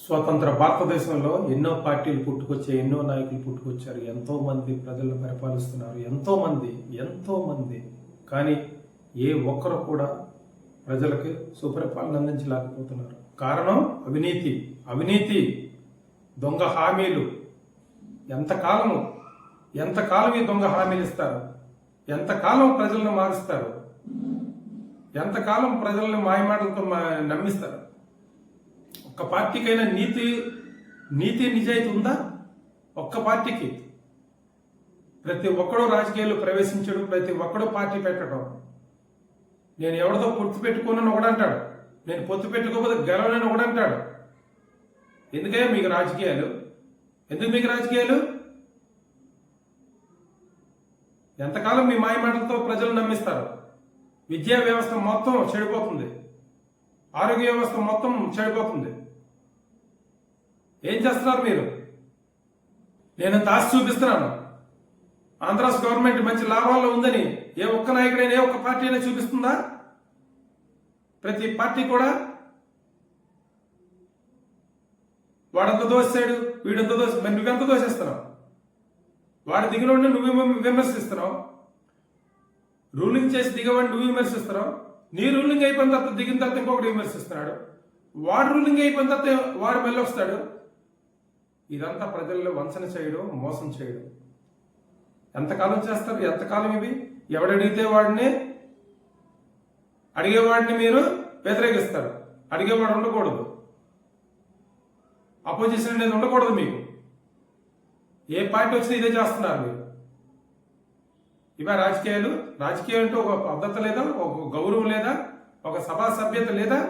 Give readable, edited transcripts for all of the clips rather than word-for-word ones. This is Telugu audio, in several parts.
స్వతంత్ర భారతదేశంలో ఎన్నో పార్టీలు పుట్టుకొచ్చాయి, ఎన్నో నాయకులు పుట్టుకొచ్చారు, ఎంతో మంది ప్రజలను పరిపాలిస్తున్నారు, ఎంతో మంది. కానీ ఏ ఒక్కరు కూడా ప్రజలకు సుపరిపాలన అందించలేకపోతున్నారు. కారణం అవినీతి, దొంగ హామీలు. ఎంతకాలం ఈ దొంగ హామీలు ఇస్తారు? ఎంతకాలం ప్రజలను మారుస్తారు? ఎంతకాలం ప్రజలను మాయమాటలతో నమ్మిస్తారు? ఒక్క పార్టీకైనా నీతి నిజాయితీ ఉందా? ఒక్క పార్టీకి. ప్రతి ఒక్కడూ రాజకీయాల్లో ప్రవేశించడం, ప్రతి ఒక్కడూ పార్టీ పెట్టడం. నేను ఎవరితో పొత్తు పెట్టుకోనని ఒకడంటాడు, నేను పొత్తు పెట్టుకోకపోతే గెలవనని ఒకడంటాడు. ఎందుకే మీకు రాజకీయాలు? ఎందుకు మీకు రాజకీయాలు? ఎంతకాలం మీ మాయమాటలతో ప్రజలు నమ్మిస్తారు? విద్యా వ్యవస్థ మొత్తం చెడిపోతుంది, ఆరోగ్య వ్యవస్థ మొత్తం చెడిపోతుంది. ఏం చేస్తున్నారు మీరు? నేను ఆశ చూపిస్తున్నాను. ఆంధ్రాస్ గవర్నమెంట్ మంచి లాభాల్లో ఉందని ఏ ఒక్క నాయకుడైనా, ఏ ఒక్క పార్టీ అయినా చూపిస్తుందా? ప్రతి పార్టీ కూడా వాడంత దోసాడు, వీడంత దోశ, మరి నువ్వెంత దోషిస్తున్నావు? వాడు దిగిన నువ్వు విమర్శిస్తున్నావు. రూలింగ్ చేసి దిగవాడిని నువ్వు విమర్శిస్తున్నావు. నీ రూలింగ్ అయిపోయిన తర్వాత దిగిన తర్వాత ఇంకొకటి విమర్శిస్తున్నాడు. వాడు రూలింగ్ అయిపోయిన తర్వాత వాడు మళ్ళీ వస్తాడు. ఇదంతా ప్రజల్లో వంచన చేయడం, మోసం చేయడం. ఎంతకాలం చేస్తారు? ఎంతకాలం ఇవి? ఎవడడిగితే వాడిని, అడిగేవాడిని మీరు వ్యతిరేకిస్తారు. అడిగేవాడు ఉండకూడదు, అపోజిషన్ అనేది ఉండకూడదు. మీకు ఏ పార్టీ వచ్చినా ఇదే చేస్తున్నారు మీరు. ఇవే రాజకీయాలు అంటే ఒక పద్ధతి లేదా, ఒక గౌరవం లేదా, ఒక సభా సభ్యత లేదా?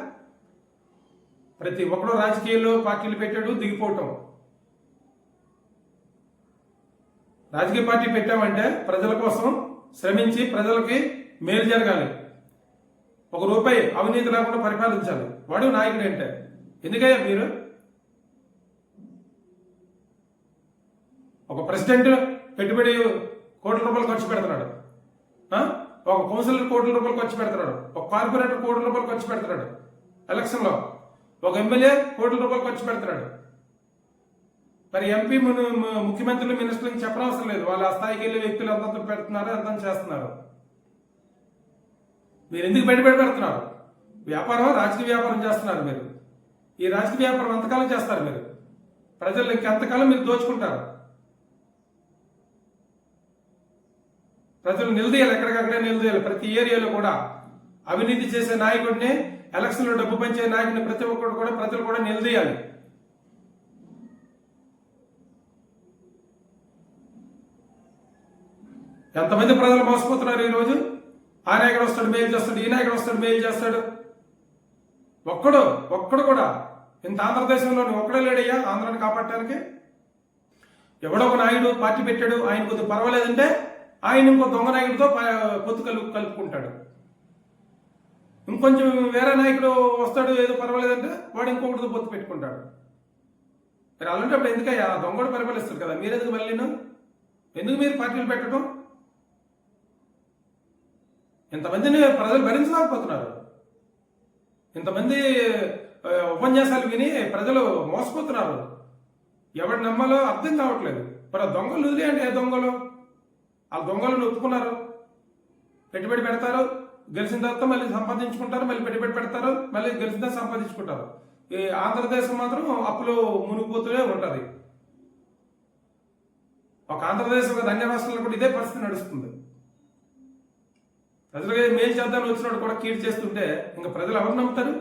ప్రతి ఒక్కరు రాజకీయాల్లో పార్టీలు పెట్టాడు, దిగిపోవటం. రాజకీయ పార్టీ పెట్టామంటే ప్రజల కోసం శ్రమించి ప్రజలకి మేలు జరగాలి, ₹1 అవినీతి లేకుండా పరిపాలించాలి. వాడు నాయకుడు అంటే. ఎందుకయ్యా మీరు ఒక ప్రెసిడెంట్ పెట్టుబడి ₹1 ఖర్చు పెడుతున్నాడు, ఒక కౌన్సిలర్ ₹1 ఖర్చు పెడుతున్నాడు, ఒక కార్పొరేటర్ ₹1 ఖర్చు పెడుతున్నాడు ఎలక్షన్ లో, ఒక ఎమ్మెల్యే ₹1 ఖర్చు పెడుతున్నాడు. మరి ఎంపీ, ముఖ్యమంత్రులు, మినిస్టర్లకు చెప్పనవసరం లేదు. వాళ్ళ ఆ స్థాయికి వెళ్ళే వ్యక్తులు ఎంత పెడుతున్నారు, ఎంత చేస్తున్నారు. మీరు ఎందుకు పెడుతున్నారు? వ్యాపారం, రాజకీయ వ్యాపారం చేస్తున్నారు మీరు. ఈ రాజకీయ వ్యాపారం ఎంతకాలం చేస్తారు మీరు? ప్రజలు ఇంకెంతకాలం మీరు దోచుకుంటారు? ప్రజలు నిలదీయాలి, ఎక్కడికక్కడే నిలదీయాలి. ప్రతి ఏరియాలో కూడా అవినీతి చేసే నాయకుడిని, ఎలక్షన్లో డబ్బు పంచే నాయకుడిని ప్రతి ఒక్కరు కూడా ప్రజలు కూడా నిలదీయాలి. ఎంతమంది ప్రజలు మోసపోతున్నారు ఈరోజు? ఆ నాయకుడు వస్తాడు మేలు చేస్తాడు, ఈ నాయకుడు వస్తాడు మేలు చేస్తాడు. ఒక్కడు కూడా ఇంత ఆంధ్రదేశంలోని ఒక్కడే లేడయ్యా ఆంధ్రాన్ని కాపాడటానికి. ఎవడో ఒక నాయుడు పార్టీ పెట్టాడు, ఆయన కొద్దిగా పర్వాలేదంటే ఆయన ఇంకో దొంగ నాయకుడితో పొత్తు కలుపుకుంటాడు. ఇంకొంచెం వేరే నాయకుడు వస్తాడు, ఏదో పర్వాలేదంటే వాడు ఇంకొకటితో పొత్తు పెట్టుకుంటాడు. మరి అలాంటప్పుడు ఎందుకయ్యా? దొంగడు పరిపాలిస్తారు కదా, మీరెందుకు మళ్ళీను? ఎందుకు మీరు పార్టీలు పెట్టడం? ఇంతమందిని ప్రజలు భరించలేకపోతున్నారు. ఇంతమంది ఉపన్యాసాలు విని ప్రజలు మోసపోతున్నారు. ఎవరు నమ్మాలో అర్థం కావట్లేదు. మరి ఆ దొంగలు వదిలేయండి. ఏ దొంగలు? ఆ దొంగలను ఒప్పుకున్నారు, పెట్టుబడి పెడతారు, గెలిచిన తర్వాత మళ్ళీ సంపాదించుకుంటారు, మళ్ళీ పెట్టుబడి పెడతారు, మళ్ళీ గెలిచిన తర్వాత సంపాదించుకుంటారు. ఈ ఆంధ్రదేశం మాత్రం అప్పులో మునిగిపోతూనే ఉంటుంది. ఒక ఆంధ్రదేశం, ఒక అన్య రాష్ట్రాల్లో కూడా ఇదే పరిస్థితి నడుస్తుంది. ప్రజలకి మేలు చేద్దామని వచ్చినప్పుడు కూడా కీడు చేస్తుంటే ఇంకా ప్రజలు ఎవరు నమ్ముతారు?